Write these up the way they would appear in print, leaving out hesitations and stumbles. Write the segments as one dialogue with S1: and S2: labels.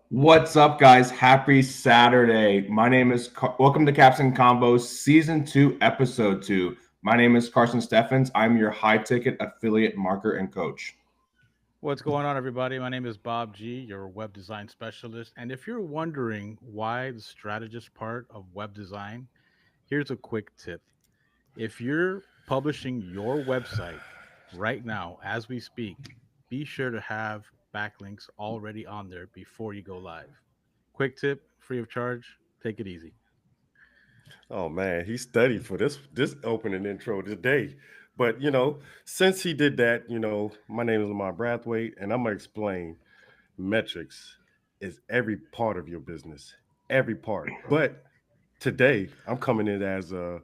S1: What's up, guys? Happy Saturday. My name is welcome to Caps and Combos Season 2, Episode 2. My name is Carson Steffens. I'm your high ticket affiliate marketer and coach.
S2: What's going on, everybody? My name is Bob G, your web design specialist. And if you're wondering why the strategist part of web design, here's a quick tip. If you're publishing your website right now as we speak, be sure to have backlinks already on there before you go live. Quick tip, free of charge. Take it easy.
S3: Oh man, he studied for this opening intro today. But since he did that, my name is Lamar Brathwaite, and I'm gonna explain metrics is every part of your business, every part. But today I'm coming in as a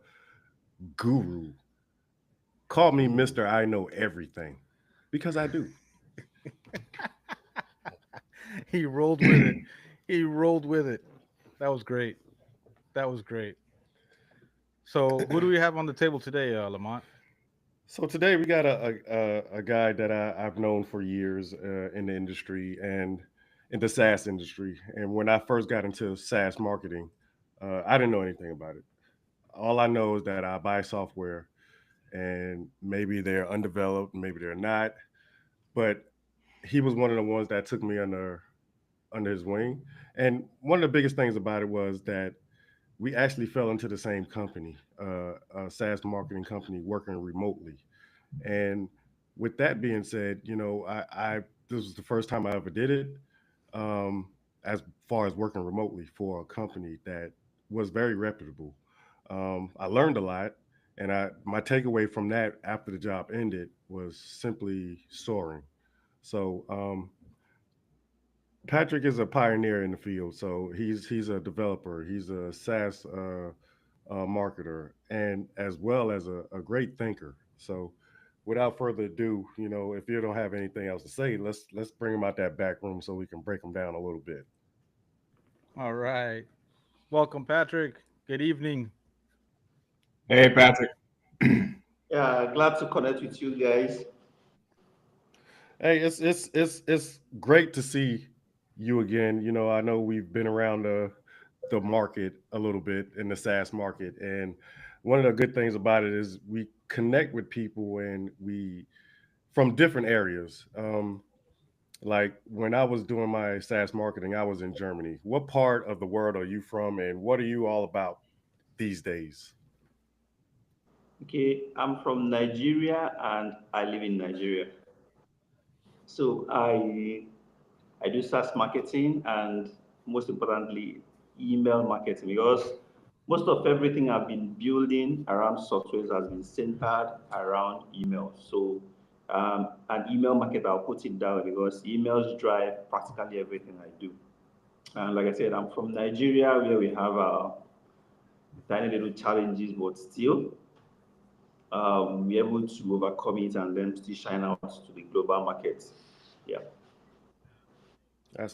S3: guru. Call me Mister I know everything because I do.
S2: He rolled with it. He rolled with it. That was great. That was great. So, who do we have on the table today, Lamont?
S3: So today we got a guy that I've known for years in the industry and in the SaaS industry. And when I first got into SaaS marketing, I didn't know anything about it. All I know is that I buy software and maybe they're undeveloped, maybe they're not. But he was one of the ones that took me under his wing. And one of the biggest things about it was that we actually fell into the same company, a SaaS marketing company working remotely. And with that being said, I this was the first time I ever did it, as far as working remotely for a company that was very reputable. I learned a lot, and I my takeaway from that after the job ended was simply soaring. So Patrick is a pioneer in the field. So he's a developer, he's a SaaS marketer, and as well as a great thinker. So without further ado, if you don't have anything else to say, let's bring him out that back room so we can break him down a little bit.
S2: All right. Welcome, Patrick. Good evening.
S1: Hey, Patrick.
S4: Yeah, glad to connect with you guys.
S3: Hey, it's great to see you again. I know we've been around the market a little bit in the SaaS market, and one of the good things about it is we connect with people and we from different areas. Like when I was doing my SaaS marketing, I was in Germany. What part of the world are you from, and what are you all about these days?
S4: Okay, I'm from Nigeria and I live in Nigeria. So I do SaaS marketing and most importantly email marketing because most of everything I've been building around software has been centered around email. So an email marketer, I'll put it down because emails drive practically everything I do. And like I said, I'm from Nigeria where we have tiny little challenges, but still we're able to overcome it and then still shine out to the global market. Yeah.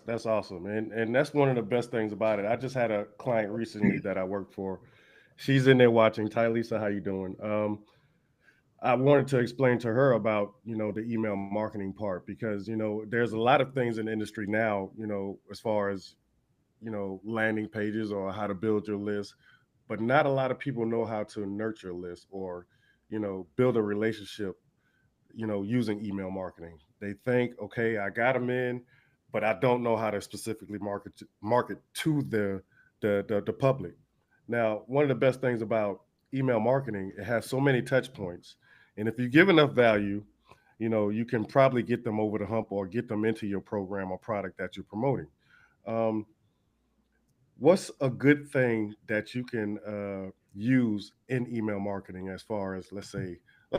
S3: That's awesome, and that's one of the best things about it. I just had a client recently that I worked for. She's in there watching. Ty Lisa, how you doing? I wanted to explain to her about the email marketing part because there's a lot of things in the industry now. As far as landing pages or how to build your list, but not a lot of people know how to nurture a list or build a relationship using email marketing. They think, okay, I got them in, but I don't know how to specifically market to the public. Now, one of the best things about email marketing, it has so many touch points, and if you give enough value, you can probably get them over the hump or get them into your program or product that you're promoting. Um, what's a good thing that you can use in email marketing as far as, let's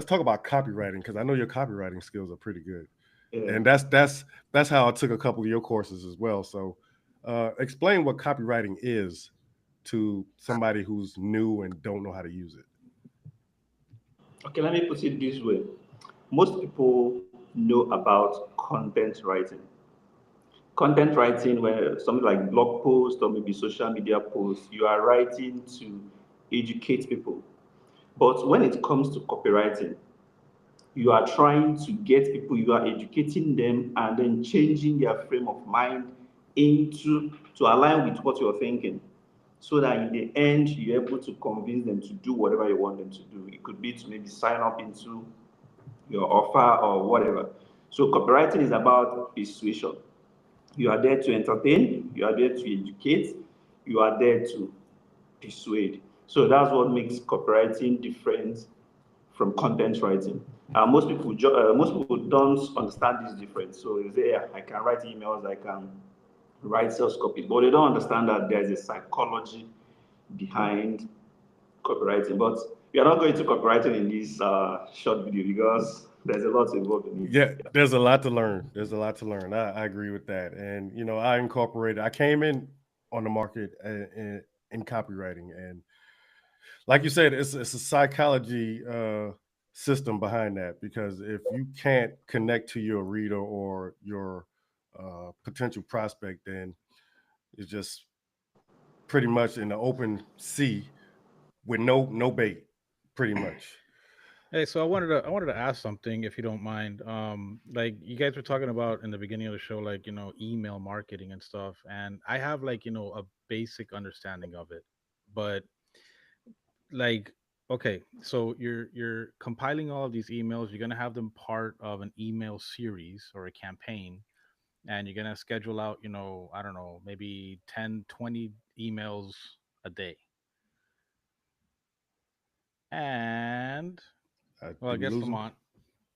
S3: talk about copywriting because I know your copywriting skills are pretty good,
S4: Yeah.
S3: and that's how I took a couple of your courses as well. So explain what copywriting is to somebody who's new and don't know how to use it.
S4: Okay, let me put it this way. Most people know about content writing. Content writing, where something like blog posts or maybe social media posts, you are writing to educate people. But when it comes to copywriting, You are trying to get people, you are educating them and then changing their frame of mind into to align with what you're thinking. So that in the end, you're able to convince them to do whatever you want them to do. It could be to maybe sign up into your offer or whatever. So copywriting is about persuasion. You are there to entertain, you are there to educate, you are there to persuade. So that's what makes copywriting different from content writing. Most people don't understand this difference. So they say, yeah, I can write emails, I can write sales copy, but they don't understand that there's a psychology behind copywriting. But we are not going to copywriting in this short video because there's a lot involved in it.
S3: Yeah, there's a lot to learn. There's a lot to learn. I agree with that. And I came in on the market in copywriting, and like you said, it's a psychology system behind that, because if you can't connect to your reader or your potential prospect, then it's just pretty much in the open sea with no bait, pretty much.
S2: Hey, so I wanted to ask something if you don't mind. Like you guys were talking about in the beginning of the show, like email marketing and stuff, and I have like a basic understanding of it, but like okay, so you're compiling all of these emails. You're gonna have them part of an email series or a campaign, and you're gonna schedule out I don't know, maybe 10, 20 emails a day, and well, I
S3: Did we
S2: guess
S3: lose him?
S2: Lamont.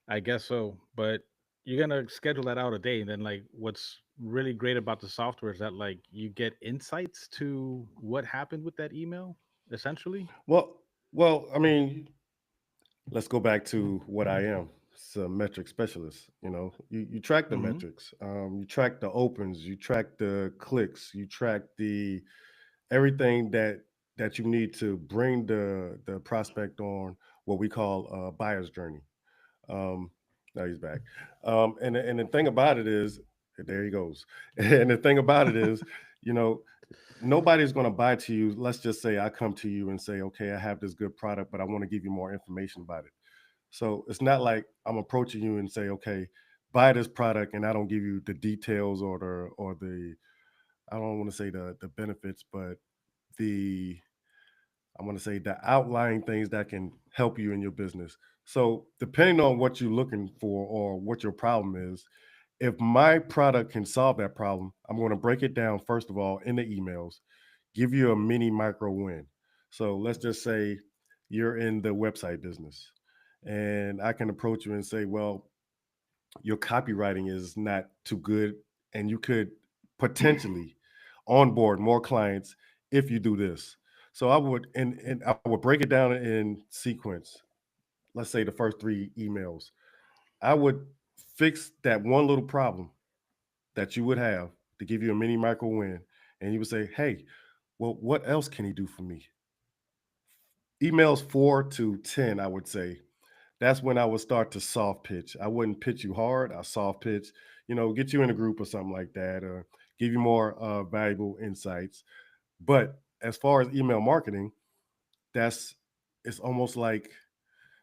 S2: I guess so, but you're gonna schedule that out a day, and then like what's really great about the software is that like you get insights to what happened with that email, essentially.
S3: Well, I mean, let's go back to what I am. It's a metric specialist. You track the
S2: Mm-hmm.
S3: metrics, you track the opens, you track the clicks, you track the everything that you need to bring the prospect on what we call a buyer's journey. Um, Now he's back. And the thing about it is, there he goes. And the thing about it is, you know, nobody's going to buy to you. Let's just say I come to you and say, okay, I have this good product, but I want to give you more information about it. So it's not like I'm approaching you and say, okay, buy this product, and I don't give you the details or the I don't want to say the benefits, but the I want to say the outlying things that can help you in your business. So depending on what you're looking for or what your problem is, if my product can solve that problem, I'm going to break it down first of all in the emails, give you a mini micro win. So let's just say you're in the website business, and I can approach you and say, well, your copywriting is not too good, and you could potentially onboard more clients if you do this. So and I would break it down in sequence. Let's say the first three emails. I would fix that one little problem that you would have to give you a mini micro win. And you would say, hey, well, what else can he do for me? Emails 4 to 10, I would say, that's when I would start to soft pitch. I wouldn't pitch you hard. I soft pitch, get you in a group or something like that, or give you more valuable insights. But as far as email marketing, that's it's almost like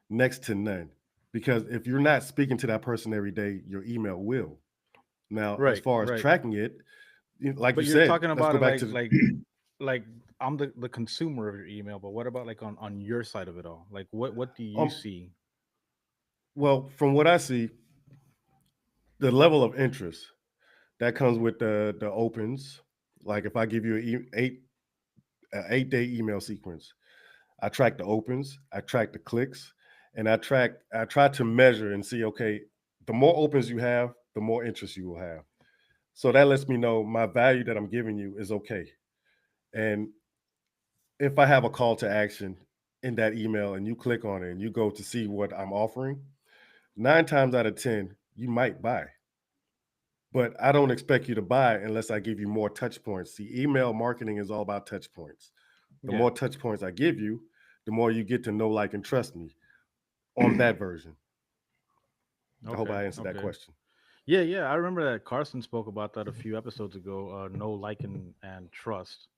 S3: next to none, because if you're not speaking to that person every day, your email will. Now, as
S2: Right,
S3: far as
S2: right.
S3: tracking it, like you
S2: But you're
S3: said,
S2: talking
S3: let's
S2: about
S3: go
S2: it
S3: back
S2: like
S3: to the
S2: like I'm the consumer of your email, but what about like on your side of it all? Like what do you
S3: um.
S2: see?
S3: Well, from what I see, the level of interest that comes with the opens. Like if I give you an 8 day email sequence, I track the opens, I track the clicks, and I try to measure and see, okay, the more opens you have, the more interest you will have. So that lets me know my value that I'm giving you is okay. And if I have a call to action in that email and you click on it and you go to see what I'm offering, 9 times out of 10, you might buy. But I don't expect you to buy unless I give you more touch points. See, email marketing is all about touch points. The
S2: Yeah.
S3: more touch points I give you, the more you get to know, like, and trust me on that version. I hope
S2: Okay.
S3: I answered that
S2: Okay.
S3: question.
S2: Yeah, yeah. I remember that Carson spoke about that a few episodes ago. Know, like, and trust.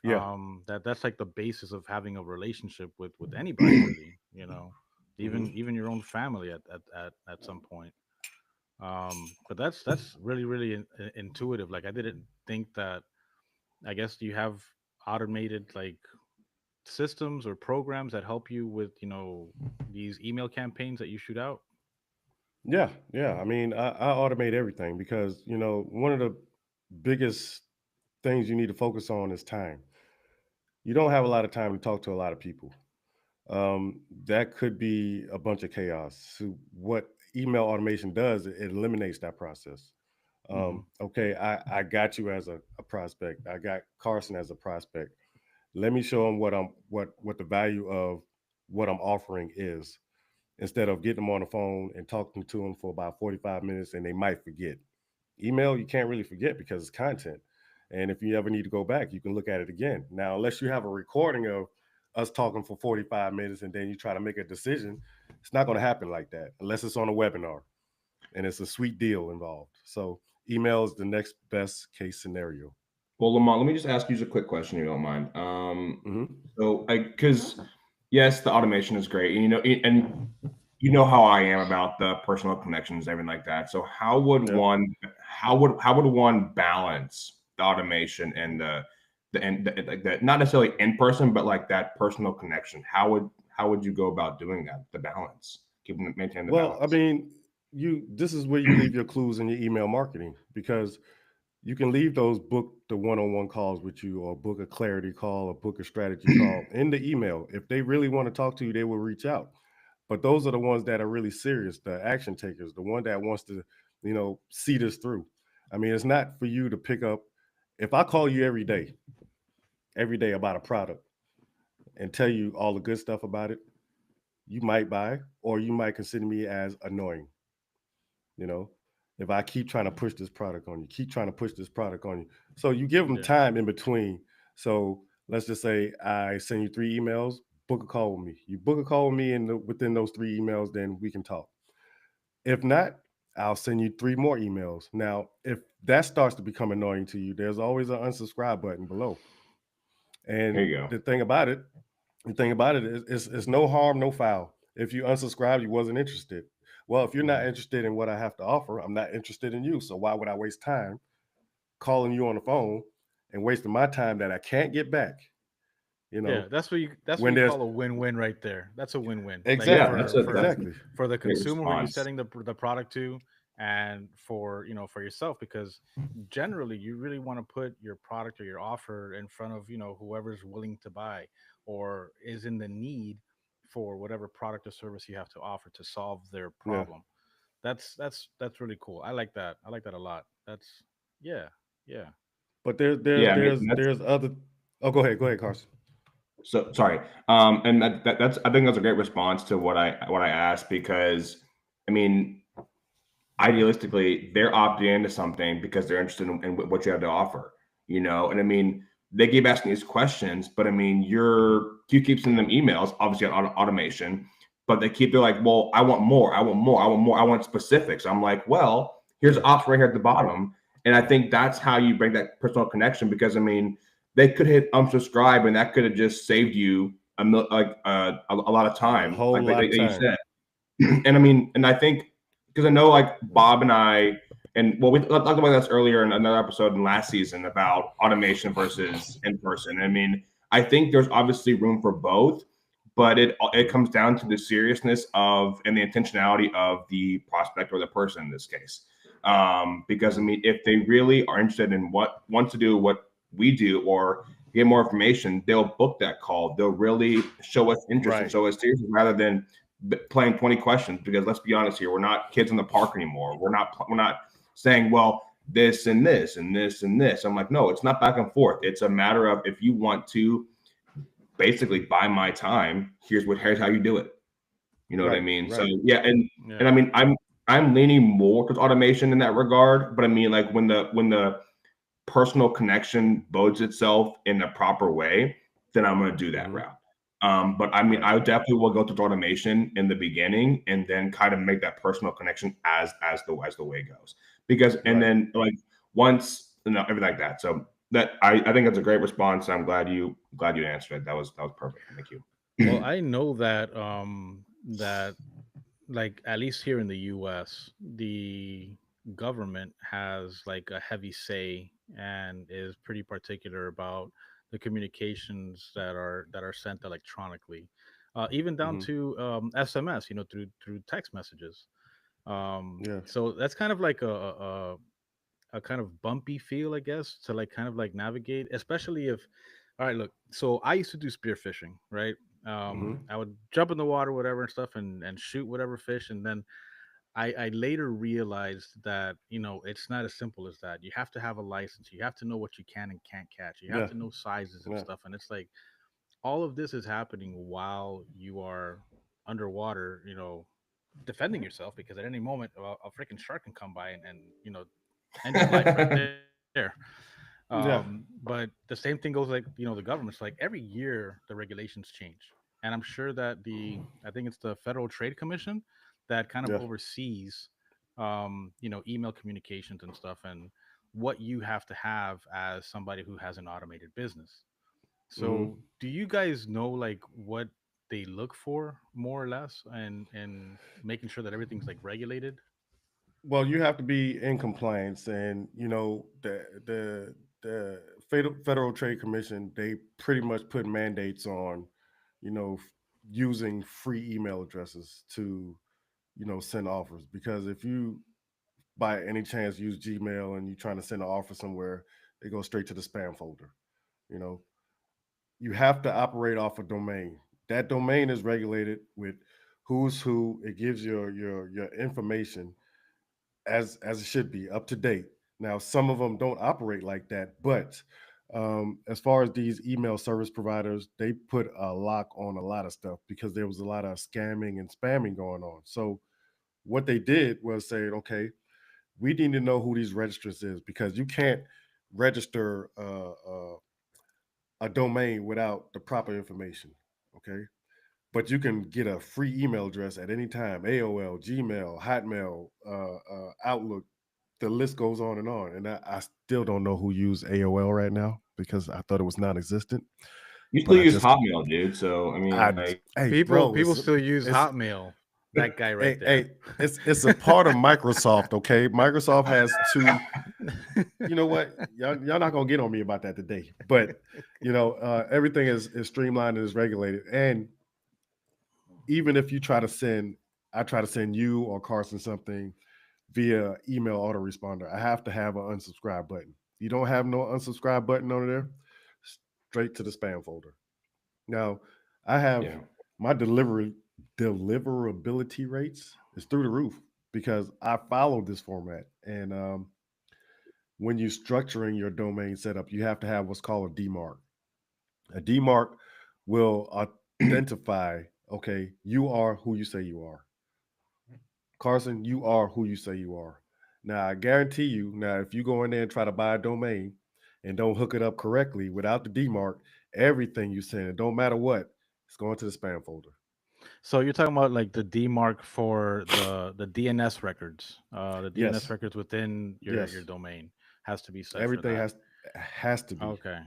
S3: Yeah.
S2: That's like the basis of having a relationship with anybody, really. even your own family at some point. But that's really intuitive. Like I didn't think that. I guess you have automated like systems or programs that help you with these email campaigns that you shoot out.
S3: Yeah, yeah. I mean, I automate everything because one of the biggest things you need to focus on is time. You don't have a lot of time to talk to a lot of people. That could be a bunch of chaos. So what email automation does, it eliminates that process.
S2: Hmm.
S3: Okay, I got you as a prospect. I got Carson as a prospect. Let me show him what the value of what I'm offering is, instead of getting them on the phone and talking to them for about 45 minutes and they might forget. Email, you can't really forget because it's content. And if you ever need to go back, you can look at it again. Now, unless you have a recording of us talking for 45 minutes and then you try to make a decision, it's not going to happen like that unless it's on a webinar and it's a sweet deal involved. So, email is the next best case scenario.
S1: Well, Lamont, let me just ask you a quick question, if you don't mind.
S3: Hmm.
S1: So, because yes, the automation is great, and you know how I am about the personal connections, everything like that. So,
S3: Yep.
S1: how would one balance the automation and like that, not necessarily in person, but like that personal connection? How would you go about doing that? The balance, maintaining the
S3: Well, I
S1: balance.
S3: mean, this is where you leave your clues in your email marketing, because you can leave those, book the one-on-one calls with you, or book a clarity call, or book a strategy call in the email. If they really want to talk to you, they will reach out. But those are the ones that are really serious, the action takers, the one that wants to, see this through. I mean, it's not for you to pick up. If I call you every day about a product and tell you all the good stuff about it, you might buy, or you might consider me as annoying. You know, if I keep trying to push this product on you, keep trying to push this product on you. So you give them
S2: Yeah.
S3: time in between. So let's just say I send you 3 emails, book a call with me. You book a call with me, and within those 3 emails, then we can talk. If not, I'll send you 3 more emails. Now, if that starts to become annoying to you, there's always an unsubscribe button below.
S1: There
S3: And
S1: you go.
S3: the thing about it is, it's no harm, no foul. If you unsubscribe, you wasn't interested. Well, if you're not interested in what I have to offer, I'm not interested in you. So why would I waste time calling you on the phone and wasting my time that I can't get back? You
S2: Yeah,
S3: know,
S2: that's what
S3: when
S2: you
S3: there's
S2: call a win-win right there. That's a win-win. Like
S1: Yeah,
S3: exactly,
S1: that's a
S3: exactly,
S2: for the
S1: great
S2: consumer who you're
S1: response.
S2: setting the product to, and for for yourself, because generally you really want to put your product or your offer in front of whoever's willing to buy or is in the need for whatever product or service you have to offer to solve their
S3: yeah.
S2: problem. That's really cool. I like that. I like that a lot. That's yeah, yeah.
S3: But there's there's
S1: Yeah, I mean,
S3: there's there's other. Oh, go ahead, Carson.
S1: so sorry. And that's I think that's a great response to what I asked, because I mean, idealistically, they're opting into something because they're interested in what you have to offer, And I mean, they keep asking these questions, but I mean, you keep sending them emails, obviously on automation, but they're like, well, I want more, I want more, I want more, I want specifics. I'm like, well, here's
S3: Yeah,
S1: an option right here at the bottom, and I think that's how you bring that personal connection, because I mean, they could hit unsubscribe, and that could have just saved you a lot of
S3: a
S1: time,
S3: whole
S1: like
S3: lot of
S1: you
S3: time.
S1: said. And I mean, and I think, because I know like Bob and I, and well, we talked about this earlier in another episode in last season about automation versus in person. I mean, I think there's obviously room for both, but it
S3: Mhm.
S1: comes down to the seriousness of and the intentionality of the prospect or the person in this case. Because I
S3: Mhm.
S1: mean, if they really are interested in what wants to do what we do or get more information, they'll book that call. They'll really show us interest and
S3: Right,
S1: show us seriousness rather than playing 20 questions. Because let's be honest here, we're not kids in the park anymore. We're not saying, well, this and this and this and this. I'm like, no, it's not back and forth. It's a matter of, if you want to basically buy my time, here's how you do it. You know what I
S3: right,
S1: mean? So
S3: right.
S1: yeah, and I
S2: Yeah.
S1: mean, I'm leaning more towards automation in that regard. But I mean, like when the personal connection bodes itself in the proper way, then I'm going to do that
S3: Hmm.
S1: route. But I mean,
S3: Right,
S1: I definitely will go to automation in the beginning, and then kind of make that personal connection as the way goes. Because and
S3: right.
S1: then like once everything like that. So that I think that's a great response. I'm glad you answered it. That was perfect. Thank you.
S2: Well, I know that that, like, at least here in the US, the government has like a heavy say and is pretty particular about the communications that are sent electronically, even down
S3: Hmm.
S2: to SMS, through text messages.
S3: Yeah.
S2: So that's kind of like a kind of bumpy feel, I guess, to like kind of like navigate, especially if, all right, look, so I used to do spearfishing, right?
S3: Hmm.
S2: I would jump in the water, whatever, and stuff, and shoot whatever fish. And then I later realized that, it's not as simple as that. You have to have a license. You have to know what you can and can't catch. You have
S3: Yeah.
S2: to know sizes and
S3: Yeah.
S2: stuff. And it's like all of this is happening while you are underwater, defending yourself, because at any moment a freaking shark can come by and end your life right there.
S3: Yeah.
S2: But the same thing goes, like, the government's like every year the regulations change. And I'm sure that I think it's the Federal Trade Commission that kind of
S3: Yeah.
S2: oversees, email communications and stuff, and what you have to have as somebody who has an automated business.
S3: Hmm.
S2: So, do you guys know like what they look for more or less, and making sure that everything's like regulated?
S3: Well, you have to be in compliance, and the Federal Trade Commission, they pretty much put mandates on, you know, f- using free email addresses to, send offers. Because if you by any chance use Gmail and you're trying to send an offer somewhere, they go straight to the spam folder. You know, you have to operate off a domain. That domain is regulated with who's who. It gives your information as it should be, up to date. Now, some of them don't operate like that, but as far as these email service providers, they put a lock on a lot of stuff because there was a lot of scamming and spamming going on. So what they did was say, okay, we need to know who these registrants is, because you can't register a domain without the proper information. Okay, but you can get a free email address at any time: AOL, Gmail, Hotmail, Outlook. The list goes on and on. And I still don't know who used AOL right now because I thought it was non-existent.
S1: You
S3: But
S1: still use Hotmail, dude. So I mean,
S3: I,
S1: like,
S3: hey,
S2: People
S3: bro,
S2: people still use
S3: it's,
S2: Hotmail. That guy right
S3: hey,
S2: there.
S3: hey, it's a part of Microsoft. Okay, Microsoft has to. You know what? Y'all not gonna get on me about that today. But everything is streamlined and is regulated. And even if you try to send, I try to send you or Carson something via email autoresponder, I have to have an unsubscribe button. You don't have no unsubscribe button on there, straight to the spam folder. Now, I have
S1: yeah.
S3: my deliverability rates is through the roof because I follow this format. And when you're structuring your domain setup, you have to have what's called a DMARC. A DMARC will identify, okay, you are who you say you are. Carson, you are who you say you are. Now, I guarantee you, now, if you go in there and try to buy a domain and don't hook it up correctly without the DMARC, everything you send, it don't matter what, it's going to the spam folder.
S2: So you're talking about like the DMARC for the DNS records, the DNS
S3: Yes,
S2: records within your
S3: yes.
S2: domain has to be set for
S3: Everything
S2: that.
S3: has to be.
S2: Okay.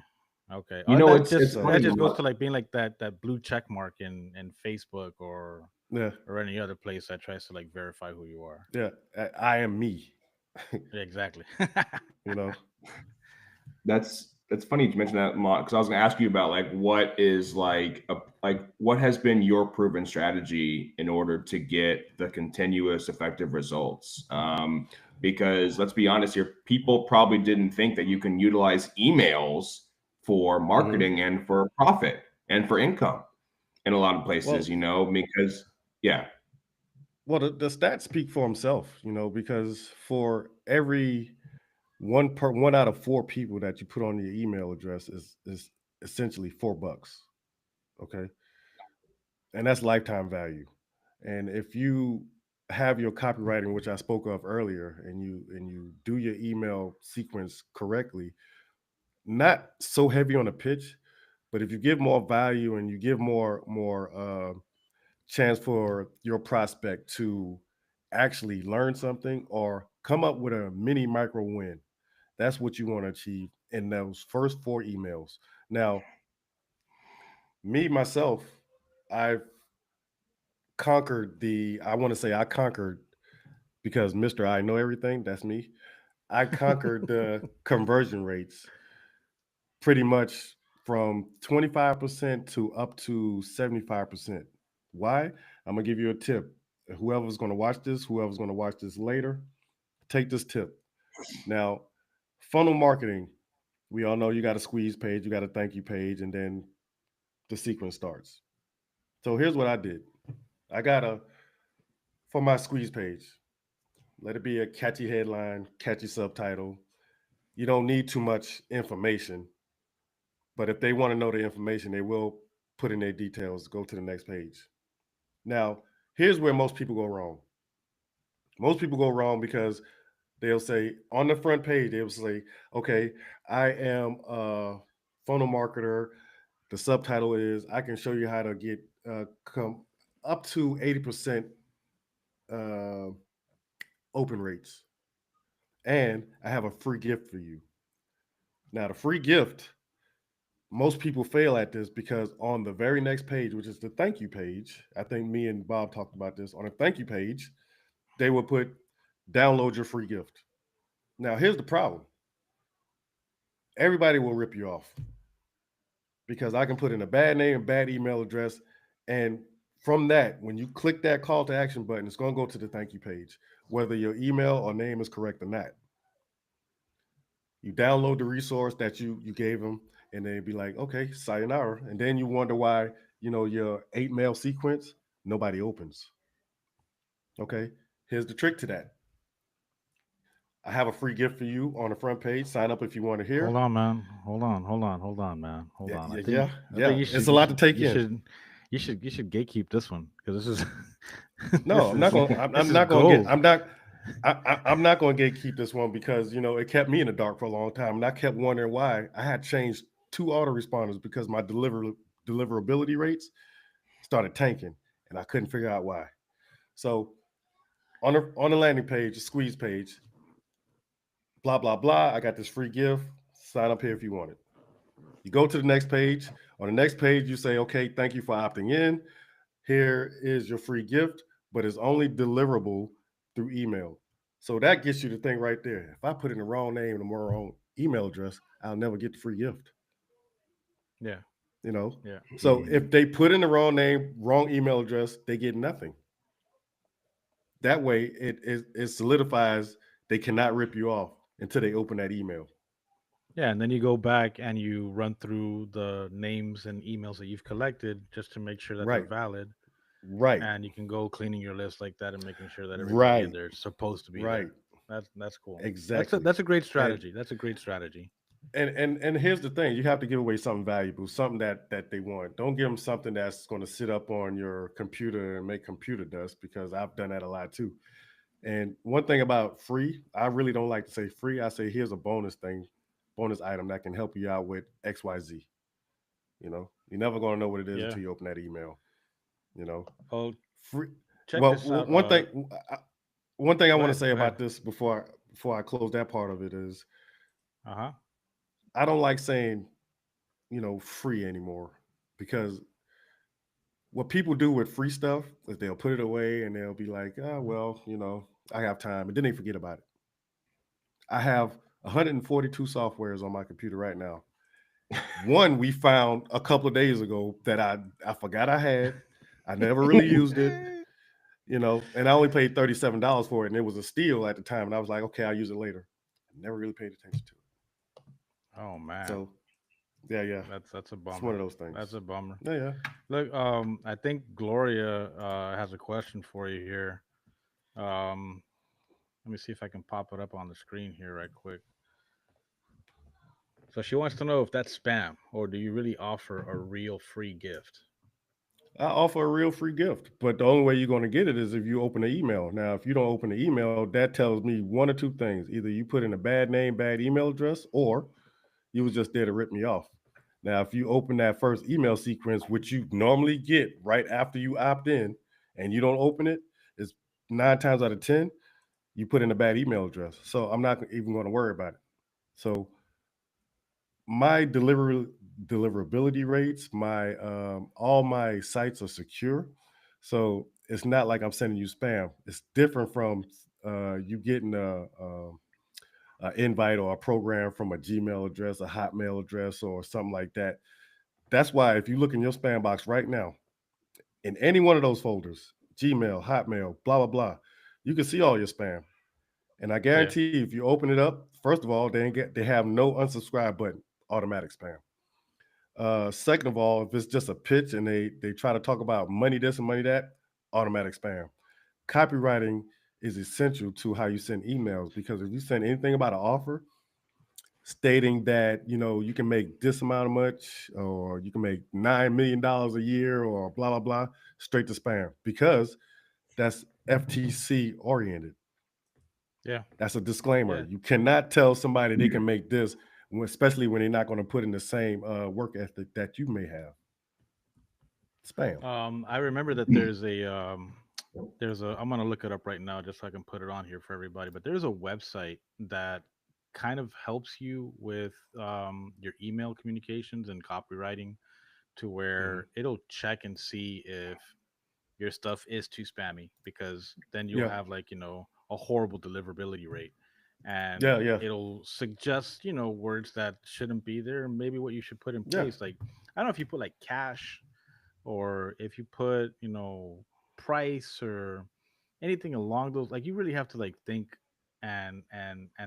S2: Okay.
S1: You
S2: And
S1: know,
S2: that
S1: it's
S2: just
S3: So,
S2: that
S1: funny.
S2: just goes to like being like that blue check mark in Facebook
S3: yeah,
S2: or any other place that tries to like verify who you are.
S3: yeah. I am me.
S2: Yeah, exactly.
S3: you know,
S1: That's funny you mentioned that, because I was going to ask you about like what is like what has been your proven strategy in order to get the continuous effective results. Because let's be honest here, people probably didn't think that you can utilize emails for
S3: hmm
S1: marketing and for profit and for income in a lot of places,
S3: well,
S1: because yeah,
S3: the stats speak for himself. Because for every one out of four people that you put on your email address is essentially $4. Okay, and that's lifetime value. And if you have your copywriting, which I spoke of earlier, and you do your email sequence correctly, not so heavy on the pitch, but if you give more value and you give more chance for your prospect to actually learn something or come up with a mini micro win, that's what you want to achieve in those first four emails. Now, me myself, I've conquered I want to say I conquered because Mr. I know everything, that's me. I conquered the conversion rates pretty much from 25% to up to 75%. Why? I'm gonna give you a tip. Whoever's gonna watch this, whoever's gonna watch this later, take this tip. Now, funnel marketing, we all know you got a squeeze page, you got a thank you page, and then the sequence starts. So here's what I did. I got for my squeeze page, let it be a catchy headline, catchy subtitle. You don't need too much information, but if they want to know the information, they will put in their details, go to the next page. Now, here's where most people go wrong. Most people go wrong because they'll say on the front page, they'll say, okay, I am a funnel marketer. The subtitle is, I can show you how to get come up to 80% uh, open rates. And I have a free gift for you. Now, the free gift, most people fail at this because on the very next page, which is the thank you page, I think me and Bob talked about this. On a thank you page, they will put download your free gift. Now, here's the problem. Everybody will rip you off because I can put in a bad name, bad email address, and from that, when you click that call to action button, it's going to go to the thank you page, whether your email or name is correct or not. You download the resource that you gave them, and they'd be like, okay, sayonara. And then you wonder why, your 8-mail sequence, nobody opens. Okay, here's the trick to that. I have a free gift for you on the front page. Sign up if you want to hear.
S2: Hold on, man. Hold on, man. Hold on. I think
S3: It's a lot to take
S2: in. You should gatekeep this one because this is.
S3: No, I'm not going. I'm not going to get. I'm not going to gatekeep this one because it kept me in the dark for a long time, and I kept wondering why. I had changed 2 autoresponders because my deliverability rates started tanking, and I couldn't figure out why. So on the landing page, the squeeze page, blah blah blah. I got this free gift. Sign up here if you want it. You go to the next page. On the next page, you say, okay, thank you for opting in. Here is your free gift, but it's only deliverable through email. So that gets you to think right there. If I put in the wrong name and the wrong email address, I'll never get the free gift.
S2: Yeah.
S3: Yeah. So if they put in the wrong name, wrong email address, they get nothing. That way it solidifies they cannot rip you off until they open that email.
S2: Yeah, and then you go back and you run through the names and emails that you've collected just to make sure that they're valid.
S3: Right.
S2: And you can go cleaning your list like that and making sure that everything in there is supposed to be there. That's cool.
S3: Exactly.
S2: That's a great strategy. That's a great strategy.
S3: And here's the thing: you have to give away something valuable, something that they want. Don't give them something that's going to sit up on your computer and make computer dust, because I've done that a lot too. And one thing about free, I really don't like to say free. I say here's a bonus item that can help you out with XYZ. You're never going to know what it is until you open that email.
S2: Oh,
S3: free.
S2: Check this out.
S3: One thing I want to say about this before I close that part of it is, I don't like saying, free anymore, because what people do with free stuff is they'll put it away and they'll be like, oh, well, I have time. And then they forget about it. I have 142 softwares on my computer right now. One we found a couple of days ago that I forgot I had. I never really used it, and I only paid $37 for it. And it was a steal at the time. And I was like, okay, I'll use it later. I never really paid attention to it.
S2: Oh, man.
S3: So yeah.
S2: That's a bummer.
S3: It's one of those things.
S2: That's a bummer.
S3: Yeah.
S2: Look, I think Gloria has a question for you here. Let me see if I can pop it up on the screen here right quick. So she wants to know if that's spam, or do you really offer a real free gift?
S3: I offer a real free gift, but the only way you're going to get it is if you open the email. Now, if you don't open the email, that tells me one or two things. Either you put in a bad name, bad email address, or you was just there to rip me off. Now, if you open that first email sequence, which you normally get right after you opt in, and you don't open it, it's 9 times out of 10, you put in a bad email address. So I'm not even going to worry about it. So my deliverability rates, my all my sites are secure. So it's not like I'm sending you spam. It's different from you getting a invite or a program from a Gmail address, a Hotmail address, or something like that. That's why if you look in your spam box right now, in any one of those folders, Gmail, Hotmail, blah blah blah, you can see all your spam. And I
S2: Yeah.
S3: guarantee if you open it up, first of all, they have no unsubscribe button, automatic spam. Second of all, if it's just a pitch and they try to talk about money this and money that, automatic spam. Copywriting is essential to how you send emails, because if you send anything about an offer stating that you can make this amount of much, or you can make $9 million a year, or blah blah blah, straight to spam, because that's FTC oriented.
S2: Yeah.
S3: That's a disclaimer.
S2: Yeah.
S3: You cannot tell somebody they can make this, especially when they're not going to put in the same work ethic that you may have. Spam.
S2: I remember that there's a I'm gonna look it up right now just so I can put it on here for everybody. But there's a website that kind of helps you with your email communications and copywriting, to
S3: Mhm.
S2: where it'll check and see if your stuff is too spammy, because then you'll
S3: Yeah.
S2: have like a horrible deliverability rate, and
S3: Yeah. Yeah.
S2: it'll suggest words that shouldn't be there, and maybe what you should put in
S3: Yeah.
S2: place. Like, I don't know if you put like cash, or if you put price, or anything along those. Like, you really have to like think and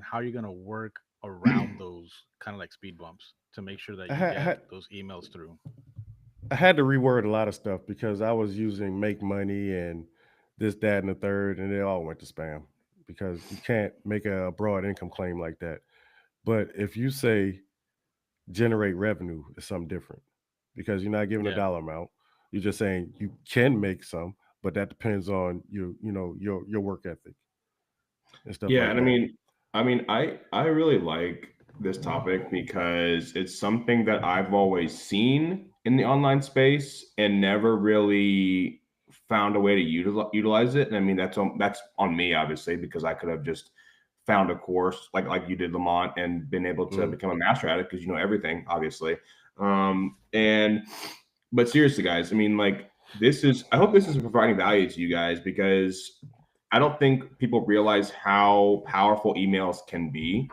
S2: how you're gonna work around those kind of like speed bumps to make sure that
S3: I
S2: you
S3: had, I
S2: get
S3: had
S2: those emails through.
S3: I had to reword a lot of stuff because I was using Make Money and this, that, and the third, and it all went to spam, because you can't make a broad income claim like that. But if you say generate revenue, it's something different, because you're not giving a
S2: Yeah.
S3: dollar amount. You're just saying you can make some, but that depends on your work ethic and stuff
S1: Yeah,
S3: like
S1: and
S3: that.
S1: I really like this topic because it's something that I've always seen in the online space and never really found a way to utilize it. And I mean, that's on me, obviously, because I could have just found a course like you did, Lamont, and been able to
S3: Mhm.
S1: become a master at it because you know everything, obviously. And but seriously, guys, I mean, like, I hope this is providing value to you guys, because I don't think people realize how powerful emails can be,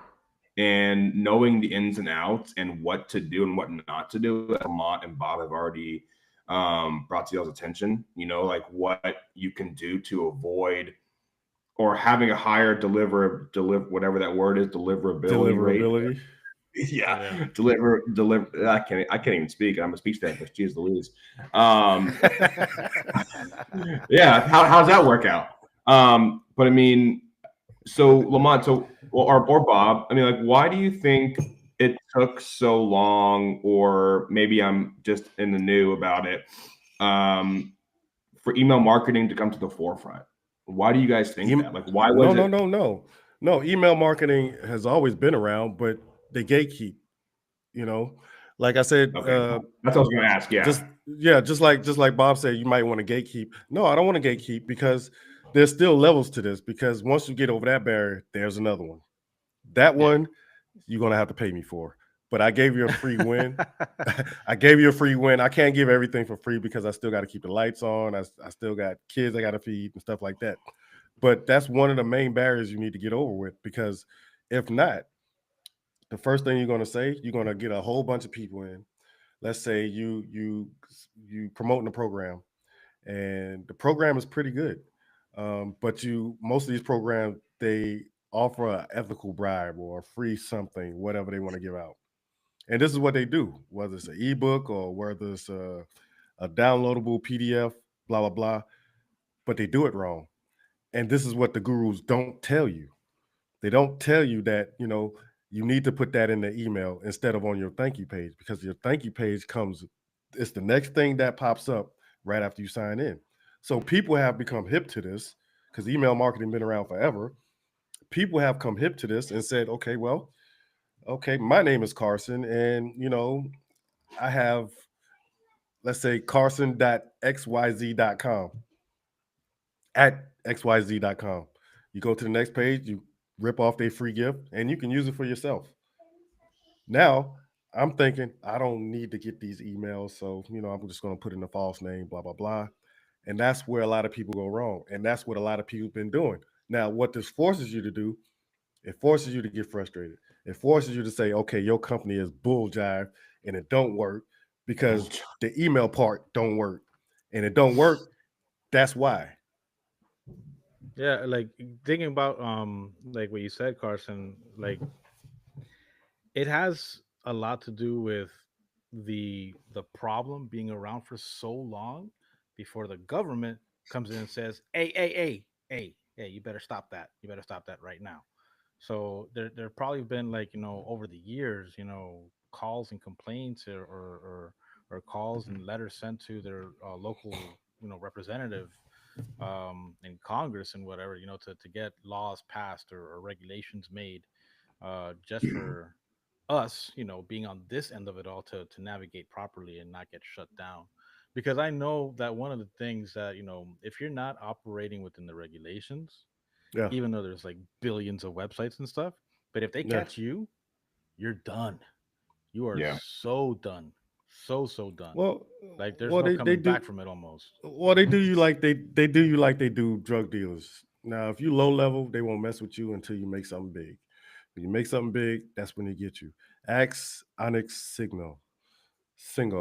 S1: and knowing the ins and outs and what to do and what not to do. As Lamont and Bob have already brought to y'all's attention, like what you can do to avoid or having a higher deliver whatever that word is, deliverability rate.
S3: Deliverability.
S2: Yeah.
S1: Yeah, deliver. I can't even speak. I'm a speech therapist. Jeez Louise. Um, yeah, how's that work out? But I mean, so Lamont, or Bob, I mean, like, why do you think it took so long, or maybe I'm just in the new about it, for email marketing to come to the forefront? Why do you guys think that? Like, why
S3: No,
S1: was
S3: no,
S1: it?
S3: no, no. No, email marketing has always been around, but they gatekeep, you know. Like I said,
S1: Okay, that's what I was going to ask. Yeah,
S3: just like Bob said, you might want to gatekeep. No, I don't want to gatekeep, because there's still levels to this, because once you get over that barrier, there's another one. That
S2: Yeah.
S3: one you're gonna have to pay me for. But I gave you a free win. I gave you a free win. I can't give everything for free, because I still got to keep the lights on. I still got kids I got to feed and stuff like that. But that's one of the main barriers you need to get over with, because if not, the first thing you're going to say, you're going to get a whole bunch of people in. Let's say you promoting the program, and the program is pretty good, but most of these programs, they offer an ethical bribe or a free something, whatever they want to give out. And this is what they do, whether it's an ebook or whether it's a downloadable PDF, blah blah blah. But they do it wrong. And this is what the gurus don't tell you. They don't tell you that you need to put that in the email instead of on your thank you page, because your thank you page it's the next thing that pops up right after you sign in. So people have become hip to this, because email marketing been around forever. People have come hip to this and said, okay, well, okay, my name is Carson, and I have, let's say, carson.xyz.com, at xyz.com. You go to the next page, you rip off their free gift, and you can use it for yourself. Now, I'm thinking, I don't need to get these emails, so I'm just going to put in a false name, blah blah blah. And that's where a lot of people go wrong. And that's what a lot of people have been doing. Now, what this forces you to do, it forces you to get frustrated. It forces you to say, okay, your company is bull jive and it don't work because the email part don't work. And it don't work. That's why.
S2: Yeah, like thinking about like what you said, Carson, like it has a lot to do with the problem being around for so long before the government comes in and says, hey, you better stop that. You better stop that right now. So there probably been like, over the years, calls and complaints or calls and letters sent to their local, representative in Congress and whatever, to get laws passed or regulations made just for us, being on this end of it all to navigate properly and not get shut down. Because I know that one of the things that, if you're not operating within the regulations,
S3: Yeah.
S2: even though there's like billions of websites and stuff, but if they
S3: Yeah.
S2: catch you, you're done. You are
S1: Yeah.
S2: so done. So done.
S3: Well,
S2: Like there's
S3: well,
S2: no
S3: they
S2: coming
S3: do.
S2: back from it almost.
S3: Well, they do you like they do you like they do drug dealers. Now, if you low level, they won't mess with you until you make something big. When you make something big, that's when they get you. Axe Onyx Single.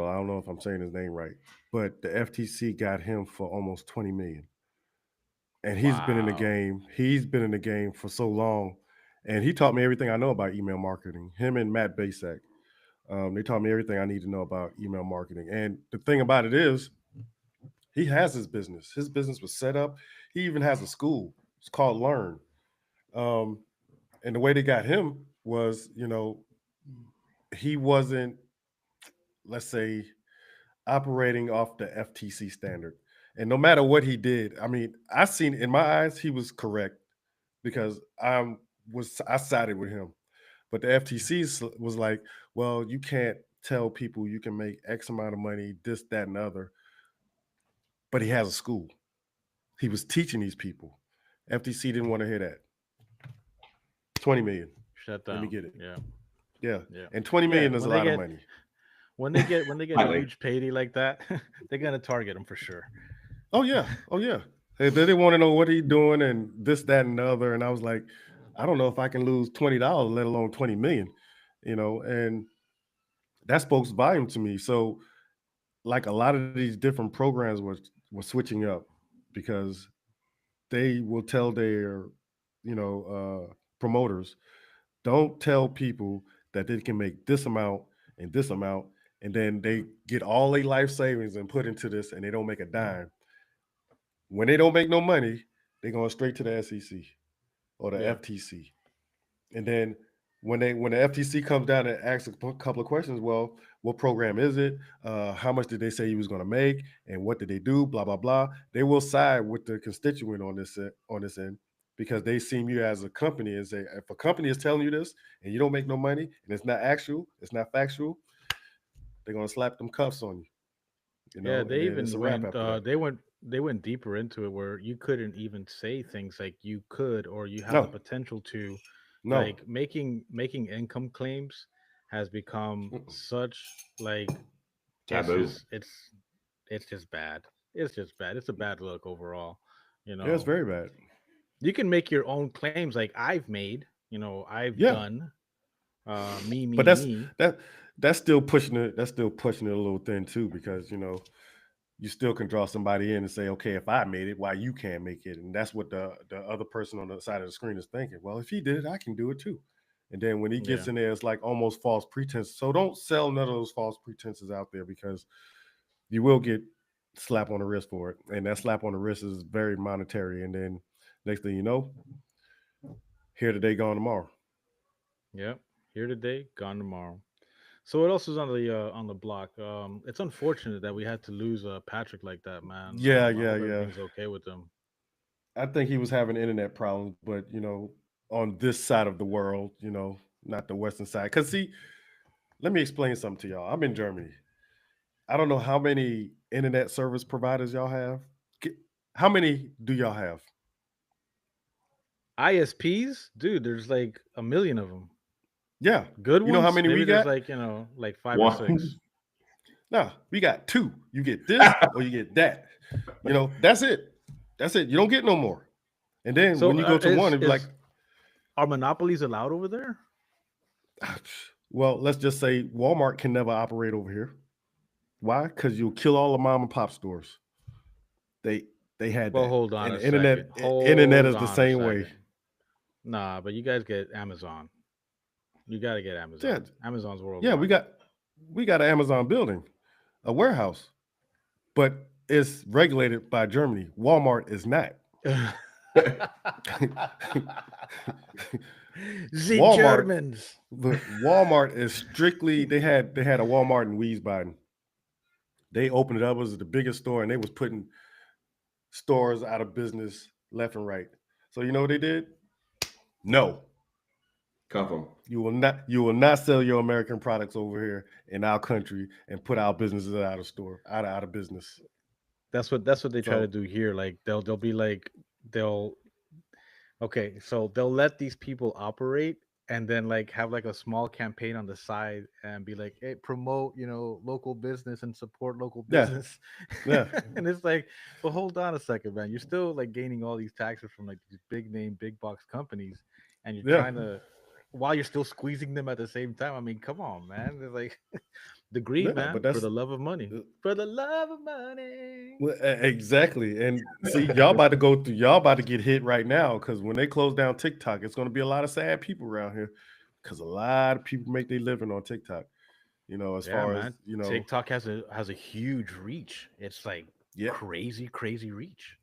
S3: I don't know if I'm saying his name right, but the FTC got him for almost 20 million. And he's been in the
S2: Wow.
S3: game. He's been in the game for so long, and he taught me everything I know about email marketing. Him and Matt Basak, they taught me everything I need to know about email marketing. And the thing about it is, he has his business. His business was set up. He even has a school. It's called Learn. Um, and the way they got him was, he wasn't, let's say, operating off the FTC standard. And no matter what he did, I mean, I seen in my eyes he was correct because I sided with him. But the FTC was like, well, you can't tell people you can make X amount of money, this, that, and the other. But he has a school. He was teaching these people. FTC didn't want to hear that. 20 million.
S2: Shut
S3: Let me
S2: down.
S3: get it.
S2: Yeah.
S3: Yeah.
S2: Yeah.
S3: And 20
S2: Yeah.
S3: million is a lot of money.
S2: When they get a
S1: Slightly.
S2: huge payday like that, they're gonna target them for sure.
S3: Oh yeah. Oh yeah. They didn't want to know what he's doing and this, that, and the other. And I was like, I don't know if I can lose $20, let alone 20 million, and that spoke volume to me. So like a lot of these different programs were switching up because they will tell their, promoters, don't tell people that they can make this amount and this amount, and then they get all their life savings and put into this, and they don't make a dime. When they don't make no money, they're going straight to the SEC or the
S2: Yeah.
S3: FTC. And then when the FTC comes down and asks a couple of questions, well, what program is it? How much did they say he was going to make? And what did they do? Blah blah blah. They will side with the constituent on this end because they see you as a company and say, if a company is telling you this and you don't make no money and it's not actual, it's not factual, they're going to slap them cuffs on you.
S2: Yeah,
S3: And
S2: they
S3: then it's
S2: even
S3: a wrap
S2: went
S3: after that.
S2: they went deeper into it where you couldn't even say things like you could or you have the
S3: No,
S2: potential to.
S3: no.
S2: Like making income claims has become
S3: Mm-mm.
S2: such like it's
S1: Taboo.
S2: just it's just bad. It's just bad. It's a bad look overall. You
S3: Yeah, it's
S2: know,
S3: very bad.
S2: you can make your own claims like I've made, I've
S3: Yeah.
S2: done
S3: But
S2: me.
S3: that's still pushing it. That's still pushing it a little thin too, because you still can draw somebody in and say, okay, if I made it, why you can't make it? And that's what the other person on the side of the screen is thinking. Well, if he did it, I can do it too. And then when he
S2: Yeah.
S3: gets in there, it's like almost false pretense. So don't sell none of those false pretenses out there because you will get slap on the wrist for it. And that slap on the wrist is very monetary. And then next thing you know, here today, gone tomorrow.
S2: Yep. Here today, gone tomorrow. So what else is on the block? It's unfortunate that we had to lose Patrick like that, man.
S3: Yeah,
S2: I
S3: yeah,
S2: hope
S3: yeah.
S2: everything's okay with him.
S3: I think he was having internet problems, but on this side of the world, not the western side. Because see, let me explain something to y'all. I'm in Germany. I don't know how many internet service providers y'all have. How many do y'all have?
S2: ISPs, dude, there's like a million of them.
S3: Yeah.
S2: Good
S3: You know how
S2: ones,
S3: many
S2: maybe
S3: we
S2: there's
S3: got?
S2: like like five or
S1: One.
S2: six.
S3: No, we got two. You get this or you get that. You know, that's it. That's it. You don't get no more. And then
S2: So
S3: when you go to one, it'd be like,
S2: are monopolies allowed over there?
S3: well, let's just say Walmart can never operate over here. Why? Because you'll kill all the mom and pop stores. They had
S2: Well,
S3: that.
S2: hold on
S3: And
S2: a
S3: internet,
S2: second.
S3: internet is
S2: Hold
S3: the
S2: on a
S3: same way.
S2: second. Nah, but you guys get Amazon. You got to get Amazon.
S3: Yeah.
S2: Amazon's worldwide.
S3: Yeah, we got an Amazon building, a warehouse, but it's regulated by Germany. Walmart is not.
S2: The
S3: Walmart-
S2: Germans.
S3: But Walmart is strictly they had a Walmart in Wiesbaden. They opened it up, it was the biggest store, and they was putting stores out of business left and right. So you know what they did? No.
S1: Cuff them.
S3: You will not sell your American products over here in our country and put our businesses out of business.
S2: That's what they try
S3: So-
S2: to do here. Like they'll be like okay, so they'll let these people operate and then like have like a small campaign on the side and be like, hey, promote, local business and support local
S3: Yeah.
S2: business.
S3: Yeah.
S2: And it's like, well, hold on a second, man. You're still like gaining all these taxes from like these big name, big box companies, and you're
S3: Yeah.
S2: trying to, while you're still squeezing them at the same time. I mean, come on, man. It's like the greed,
S3: Yeah,
S2: man,
S3: but
S2: for
S3: that's-
S2: the love of money. For the love of money.
S3: Well, exactly. And see, y'all about to get hit right now because when they close down TikTok, it's going to be a lot of sad people around here because a lot of people make their living on TikTok. As far as
S2: TikTok has a huge reach. It's like
S3: Yeah.
S2: crazy reach.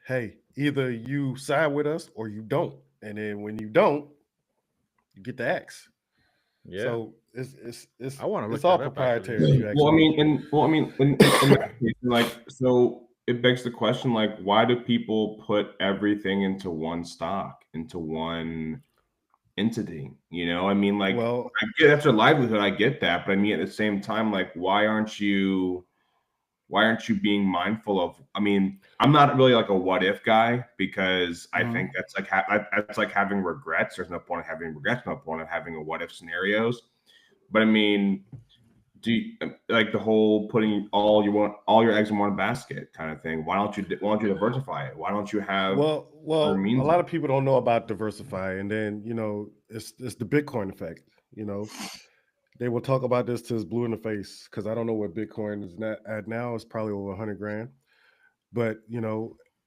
S3: Hey, either you side with us or you don't, and then when you don't, you get the axe.
S2: Yeah.
S3: So it's
S2: I wanna look
S3: it's all
S2: that up,
S3: proprietary.
S2: actually.
S3: if you ask
S1: Well, I
S3: me.
S1: mean, in that case, like, so it begs the question, like, why do people put everything into one stock, into one entity? I mean, like,
S3: Well,
S1: I get that's their livelihood. I get that, but I mean, at the same time, like, why aren't you being mindful of? I mean, I'm not really like a what if guy because I think that's like that's like having regrets. There's no point in having regrets. No point in having a what if scenarios. But I mean, do you, like the whole putting all your eggs in one basket kind of thing? Why don't you diversify it? Why don't you have
S3: well,
S1: other
S3: a
S1: means
S3: lot
S1: of
S3: of people don't know about diversify, and then it's the Bitcoin effect. They will talk about this till it's blue in the face because I don't know what Bitcoin is at now. It's probably over 100 grand, but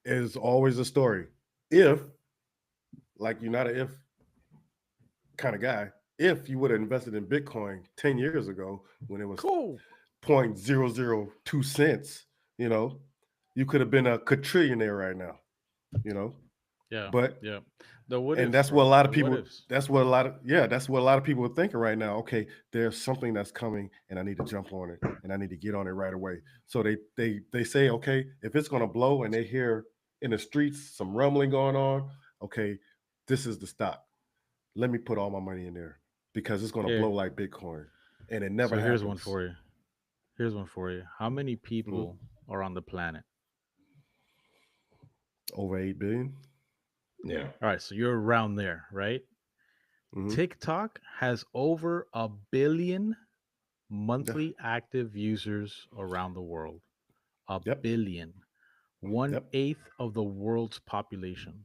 S3: it's always a story. If, like, you're not an if kind of guy, if you would have invested in Bitcoin 10 years ago when it was
S2: Cool.
S3: 0.002 cents, you could have been a quadrillionaire right now,
S2: Yeah.
S3: But
S2: yeah. The what
S3: and
S2: ifs,
S3: that's
S2: bro.
S3: what a lot of
S2: The
S3: people
S2: what ifs.
S3: that's what a lot of people are thinking right now. Okay, there's something that's coming and I need to jump on it and I need to get on it right away. So they say, okay, if it's going to blow and they hear in the streets some rumbling going on, okay, this is the stock. Let me put all my money in there because it's going to
S2: Yeah.
S3: blow like Bitcoin. And it never
S2: So here's one
S3: happens.
S2: for you. How many people are on the planet?
S3: Over 8 billion.
S1: yeah.
S2: All right, so you're around there, right?
S3: Mhm.
S2: TikTok has over 1 billion monthly active users around the world. A
S3: Yep.
S2: billion. 1/8 of the world's population.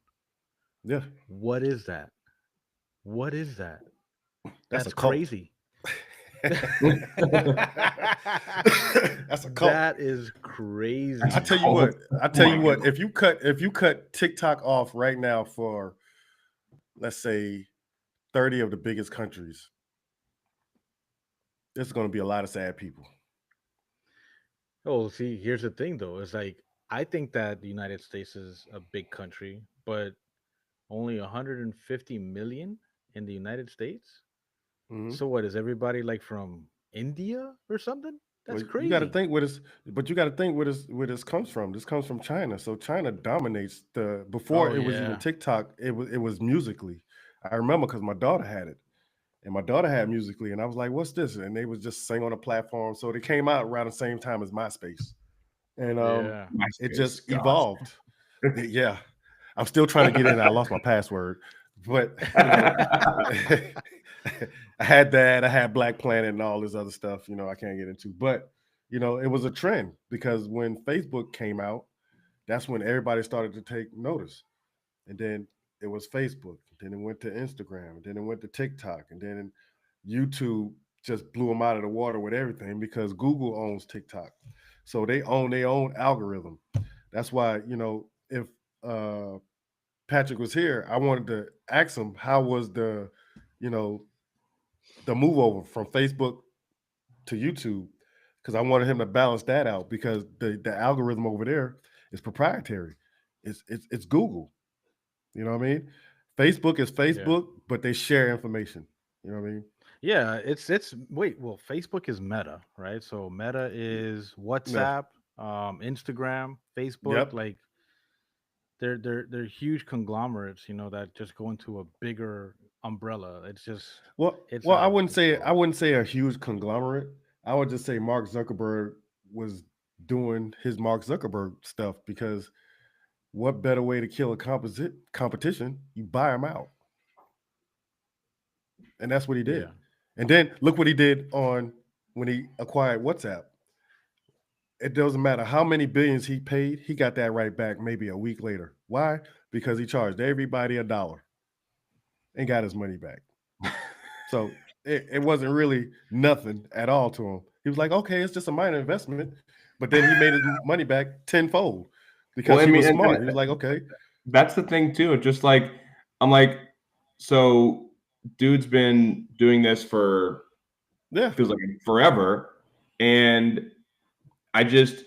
S3: Yeah.
S2: What is that? What is that?
S3: That's a cult.
S2: crazy.
S3: That's a cult.
S2: That is crazy.
S3: I tell you what. If you cut TikTok off right now for, let's say, 30 of the biggest countries, there's going to be a lot of sad people.
S2: Oh, see, here's the thing though. It's like I think that the United States is a big country, but only 150 million in the United States.
S3: Mhm.
S2: So what is everybody like from India or something? That's
S3: Well,
S2: crazy.
S3: You got to think where this comes from. This comes from China. So China dominates before
S2: Oh,
S3: it was
S2: yeah.
S3: even TikTok. It was Musically. I remember because my daughter had it, and my daughter had Musically, and I was like, "What's this?" And they was just sing on a platform. So they came out around the same time as MySpace, and
S2: Yeah.
S3: it
S1: MySpace,
S3: just
S1: gosh.
S3: evolved. Yeah, I'm still trying to get in. I lost my password, but I had that. I had Black Planet and all this other stuff. I can't get into. But it was a trend because when Facebook came out, That's when everybody started to take notice. And then it was Facebook, then it went to Instagram, then it went to TikTok, and then YouTube just blew them out of the water with everything because Google owns TikTok. So they own their own algorithm. That's why, if uh Patrick was here, I wanted to ask him how was you know, the move over from Facebook to YouTube, because I wanted him to balance that out because the algorithm over there is proprietary. It's Google. You know what I mean? Facebook is
S2: Yeah.
S3: Facebook, but they share information. You know what I mean?
S2: Yeah, well, Facebook is Meta, right? So Meta is
S3: Yeah.
S2: WhatsApp, Instagram, Facebook,
S3: Yep.
S2: like they're huge conglomerates, that just go into a bigger umbrella. It's
S3: Well,
S2: out of
S3: I
S2: control.
S3: wouldn't say a huge conglomerate. I would just say Mark Zuckerberg was doing his Mark Zuckerberg stuff because what better way to kill a competition? You buy them out, and that's what he did.
S2: Yeah.
S3: And then look what he did on when he acquired WhatsApp. It doesn't matter how many billions he paid, he got that right back maybe a week later. Why? Because he charged everybody $1 and got his money back. So it wasn't really nothing at all to him. He was like, okay, it's just a minor investment. But then he made his money back tenfold because
S1: Well, I
S3: he
S1: mean,
S3: was smart. He was like, okay,
S1: that's the thing too. Just like I'm like, so dude's been doing this for
S3: yeah,
S1: feels like forever, and I just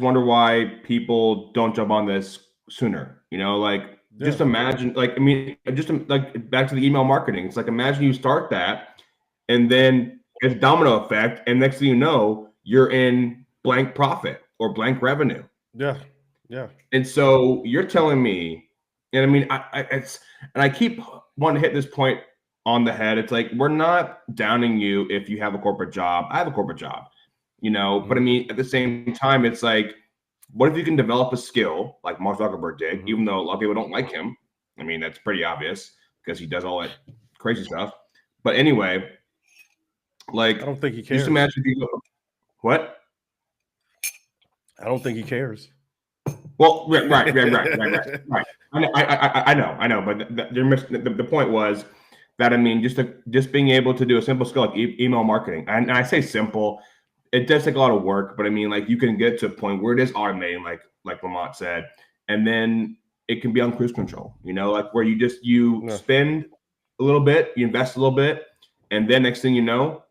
S1: wonder why people don't jump on this sooner. Like just
S3: yeah,
S1: imagine, like I mean, just like back to the email marketing. It's like imagine you start that, and then it's domino effect, and next thing you know, you're in blank profit or blank revenue.
S3: yeah, yeah,
S1: And so you're telling me, and I mean, I keep wanting to hit this point on the head. It's like we're not downing you if you have a corporate job. I have a corporate job, but I mean, at the same time, it's like, what if you can develop a skill like Mark Zuckerberg did, even though a lot of people don't like him? I mean, that's pretty obvious because he does all that crazy stuff. But anyway, like,
S3: I don't think he
S1: just
S3: cares.
S1: imagine if you go, what?
S3: I don't think he cares.
S1: Well, right. I know, but the point was that I mean, just being able to do a simple skill like email marketing, and I say simple, it does take a lot of work, but I mean, like you can get to a point where it is automating, like Lamont said, and then it can be on cruise control, like where you
S3: Yeah.
S1: spend a little bit, you invest a little bit, and then next thing you know,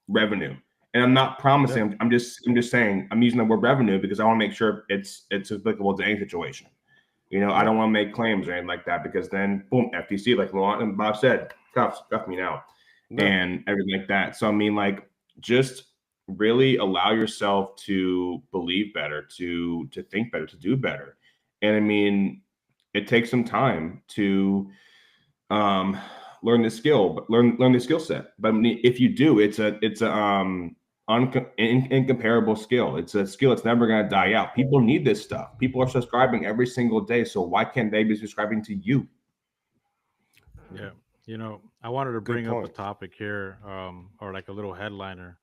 S1: revenue. And I'm not promising.
S3: Yeah.
S1: I'm just saying I'm using the word revenue because I want to make sure it's applicable to any situation. I don't want to make claims or anything like that because then boom, FTC, like Laurent and Bob said, cuff me now,
S3: Yeah.
S1: and everything like that. So I mean, like, just really allow yourself to believe better, to think better, to do better. And I mean, it takes some time to learn the skill, but learn the skill set. But I mean, if you do, it's a incomparable skill. It's a skill that's never going to die out. People need this stuff. People are subscribing every single day. So why can't they be subscribing to you?
S2: Yeah. I wanted to bring up a
S3: point.
S2: topic here, or like a little headliner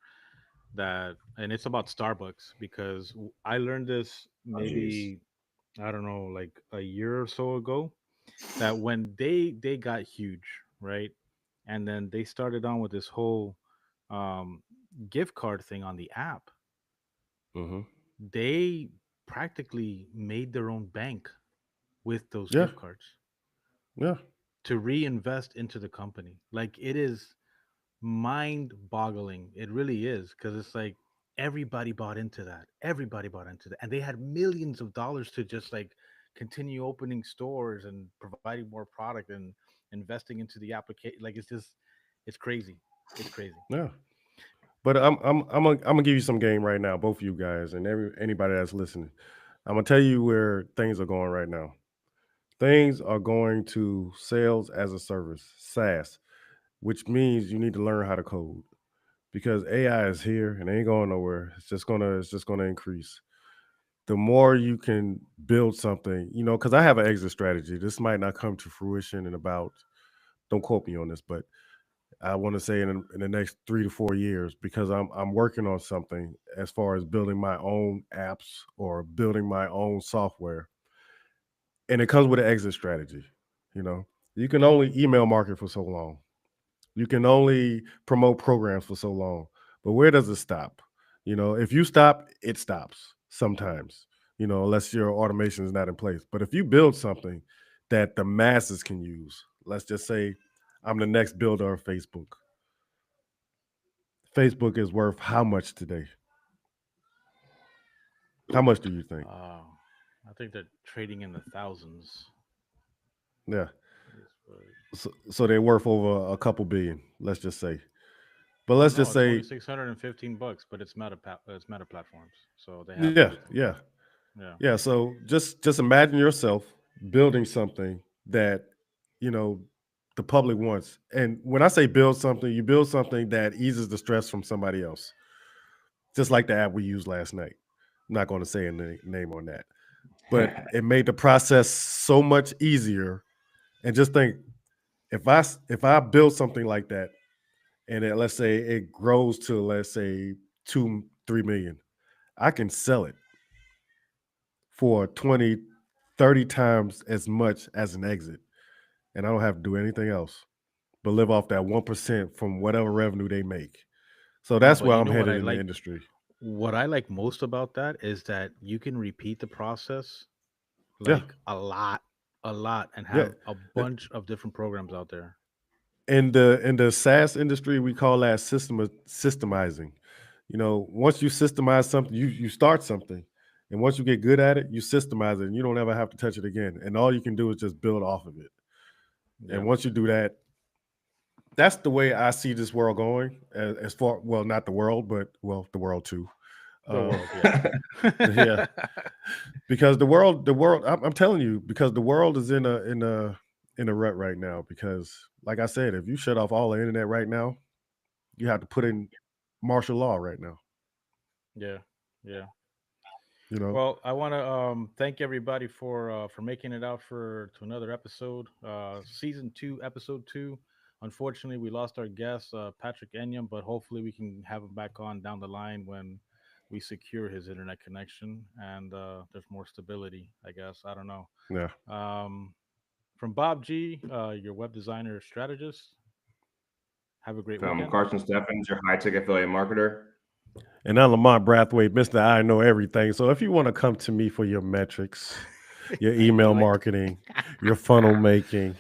S2: and it's about Starbucks because I learned this maybe, I don't know, like a year or so ago, that when they got huge, right? And then they started on with this whole um gift card thing on the app.
S3: Mm-hmm.
S2: They practically made their own bank with those
S3: Yeah.
S2: gift cards
S3: Yeah.
S2: to reinvest into the company. Like, it is mind boggling. It really is, because it's like everybody bought into that. Everybody bought into that. And they had millions of dollars to just like continue opening stores and providing more product and investing into the application. Like, it's crazy. It's crazy.
S3: Yeah. But I'm gonna give you some game right now, both of you guys and anybody that's listening. I'm gonna tell you where things are going right now. Things are going to sales as a service, SaaS, which means you need to learn how to code because AI is here and it ain't going nowhere. It's just gonna increase. The more you can build something, because I have an exit strategy. This might not come to fruition in about, don't quote me on this, but I want to say in the next 3 to 4 years, because I'm working on something as far as building my own apps or building my own software, and it comes with an exit strategy. You know, you can only email market for so long. You can only promote programs for so long. But where does it stop? You know, if you stop, it stops sometimes, you know, unless your automation is not in place. But if you build something that the masses can use, let's just say I'm the next builder of Facebook. Facebook is worth how much today? How much do you think?
S2: I think they're trading in the thousands.
S3: Yeah.
S2: Yes, but-
S3: So they're worth over a couple billion, let's just say. But let's
S2: No,
S3: just
S2: it's only
S3: say,
S2: $615, but it's Meta platforms, so they have
S3: yeah,
S2: everything.
S3: yeah.
S2: Yeah.
S3: Yeah, so just imagine yourself building something that, you know, the public wants. And when I say build something, you build something that eases the stress from somebody else. Just like the app we used last night. I'm not going to say a name on that. But it made the process so much easier. And just think, if I build something like that, and let's say it grows to, let's say, 2-3 million, I can sell it for 20, 30 times as much as an exit. And I don't have to do anything else but live off that 1% from whatever revenue they make. So
S2: No,
S3: that's
S2: but
S3: where
S2: you
S3: I'm
S2: know what
S3: headed
S2: I
S3: in the
S2: like?
S3: industry.
S2: What I like most about that is that you can repeat the process
S3: Yeah.
S2: like a lot, and
S3: Yeah.
S2: have a bunch of different programs out there.
S3: In the SaaS industry, we call that systemizing. You know, once you systemize something, you start something. And once you get good at it, you systemize it and you don't ever have to touch it again. And all you can do is just build off of it.
S2: Yeah.
S3: And once you do that, that's the way I see this world going. As far, well, not the world, but well, the world too.
S2: The
S3: Um,
S2: world, yeah.
S3: yeah, because the world, I'm telling you, because the world is in a rut right now. Because, like I said, if you shut off all the internet right now, you have to put in martial law right now.
S2: Yeah. Yeah.
S3: You know,
S2: Well, I want to thank everybody for making it out to another episode, season 2, episode 2. Unfortunately, we lost our guest, Patrick Enyam, but hopefully we can have him back on down the line when we secure his internet connection and there's more stability. I guess, I don't know.
S3: yeah.
S2: From Bob G, your web designer strategist. Have a great
S1: From
S2: weekend.
S1: Carson Steffens, your high tech affiliate marketer.
S3: And I'm Lamont Brathwaite, Mr. I Know Everything. So if you want to come to me for your metrics, your email marketing, your funnel making,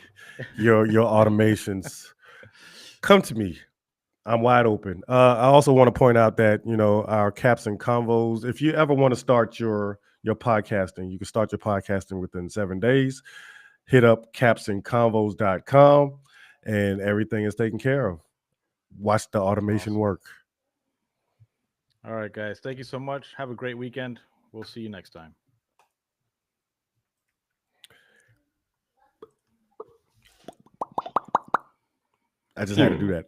S3: your automations, come to me. I'm wide open. I also want to point out that, you know, our Caps and Convos, if you ever want to start your podcasting, you can start your podcasting within 7 days. Hit up capsandconvos.com and everything is taken care of. Watch the automation
S2: Awesome.
S3: work.
S2: All right, guys. Thank you so much. Have a great weekend. We'll see you next time.
S3: I just had to do that.